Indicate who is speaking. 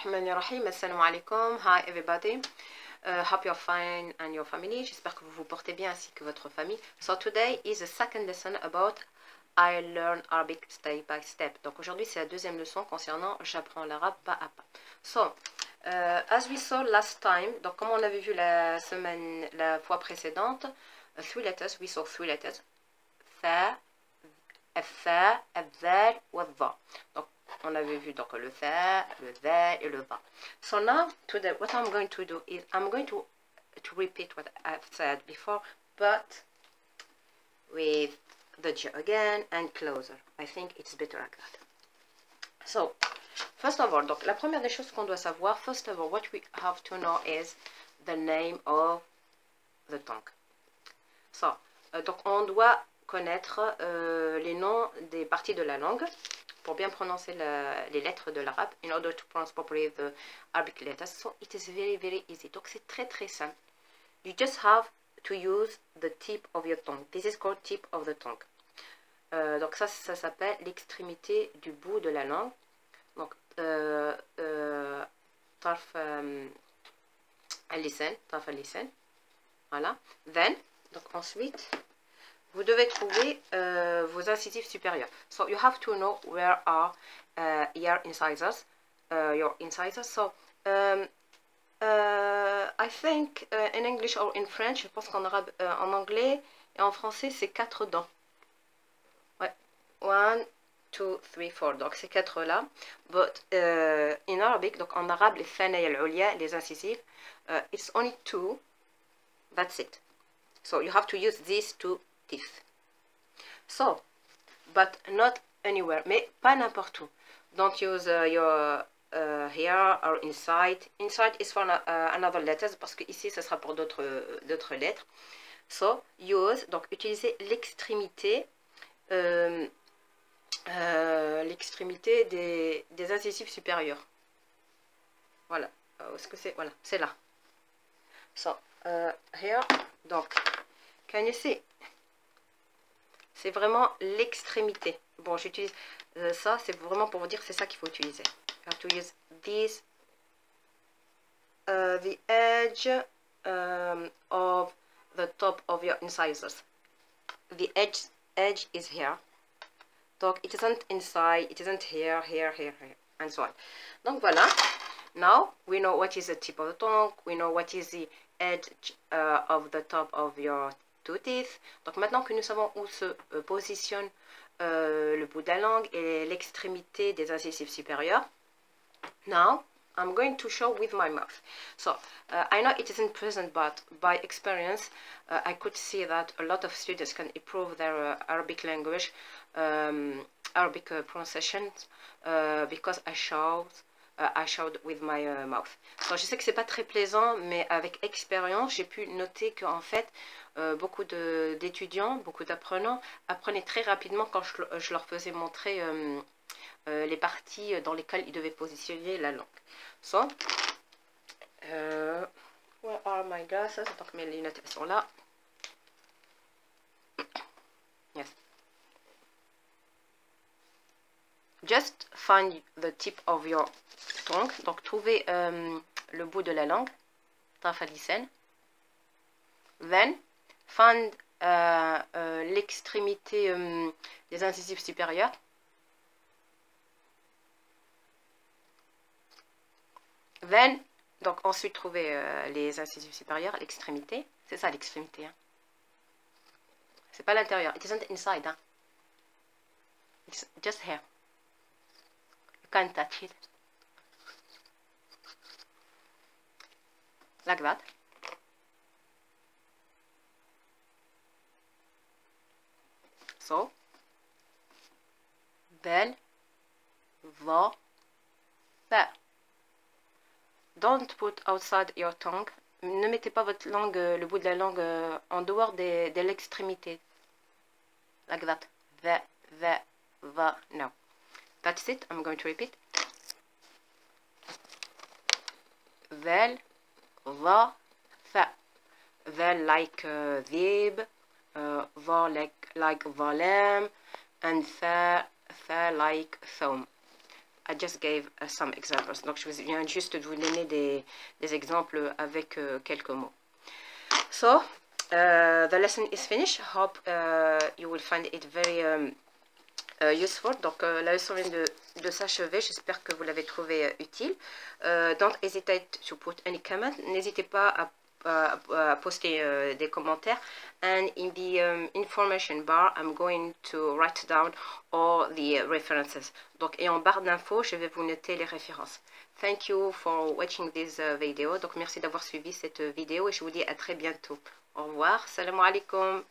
Speaker 1: Bismillahirrahmanirrahim. Assalamu alaikum. Hi everybody. Hope you're fine and your family. J'espère que vous vous portez bien ainsi que votre famille. So today is the second lesson about I learn Arabic step by step. Donc aujourd'hui c'est la deuxième leçon concernant j'apprends l'arabe pas à pas. So as we saw last time, donc comme on avait vu la fois précédente, three letters, we saw three letters. Tha, الثاء, الذال, والظا. Donc on avait vu donc le tha, le dhal et le va. So now today what I'm going to do is I'm going to repeat what I've said before, but with the J again and closer. I think it's better like that. So first of all, donc la première des choses qu'on doit savoir, first of all, what we have to know is the name of the tongue. So donc on doit connaître les noms des parties de la langue pour bien prononcer les lettres de l'arabe in order to pronounce properly the Arabic letters. So it is very easy. Donc c'est très simple. You just have to use the tip of your tongue. This is called tip of the tongue. Donc ça s'appelle l'extrémité du bout de la langue. Donc طرف اللسان. Voilà. Then, donc ensuite, vous devez trouver vos incisives supérieures. So you have to know where are your incisors. So I think in English or in French, je pense qu'en arabe, en anglais et en français, c'est 4 dents. Ouais. 1, 2, 3, 4. Donc c'est 4 là. But in Arabic, donc en arabe, les thanaya al-ulya, les incisives, it's only 2. That's it. So you have to use these 2 teeth. So, but not anywhere, mais pas n'importe où. Don't use your here or inside. Inside is for another letters, parce que ici, ce sera pour d'autres lettres. So, use, donc utilisez l'extrémité des incisives supérieures. Voilà. Est-ce que c'est? Voilà, c'est là. So, here, donc, can you see? C'est vraiment l'extrémité. Bon, j'utilise ça, c'est vraiment pour vous dire que c'est ça qu'il faut utiliser. You have to use this, the edge of the top of your incisors. The edge is here. Donc, it isn't inside, it isn't here, and so on. Donc, voilà. Now, we know what is the tip of the tongue. We know what is the edge of the top of your 2 teeth. Donc maintenant que nous savons où se positionne le bout de la langue et l'extrémité des incisives supérieures, now I'm going to show with my mouth. So I know it isn't present, but by experience I could see that a lot of students can improve their Arabic language, Arabic pronunciation, because I showed with my mouth. So, je sais que c'est pas très plaisant, mais avec expérience, j'ai pu noter qu'en fait, beaucoup d'étudiants, beaucoup d'apprenants apprenaient très rapidement quand je leur faisais montrer les parties dans lesquelles ils devaient positionner la langue. So, where are my glasses? Donc mes lunettes elles sont là. Yes. Just find the tip of your tongue. Donc trouvez le bout de la langue. طرف اللسان. Then find l'extrémité des incisives supérieures. Then, donc ensuite trouvez les incisives supérieures, l'extrémité. C'est ça l'extrémité. Hein. C'est pas l'intérieur. It isn't inside. Hein. It's just here. You can't touch it. Like that. So, bel, va, fa. Don't put outside your tongue. Ne mettez pas votre langue, le bout de la langue en dehors de l'extrémité. Like that. Va, va. No. That's it. I'm going to repeat. Vel, va, fa. Vel like dhib, va like valam, and fa like thumb. I just gave some examples. Donc, je viens juste de vous donner des exemples avec quelques mots. So, the lesson is finished. Hope you will find it very useful. Donc, la leçon vient de s'achever. J'espère que vous l'avez trouvé utile. Don't hesitate to put any comment. N'hésitez pas à poster des commentaires. And in the information bar, I'm going to write down all the references. Donc, et en barre d'infos, je vais vous noter les références. Thank you for watching this video. Donc, merci d'avoir suivi cette vidéo et je vous dis à très bientôt. Au revoir. Salam alaikum.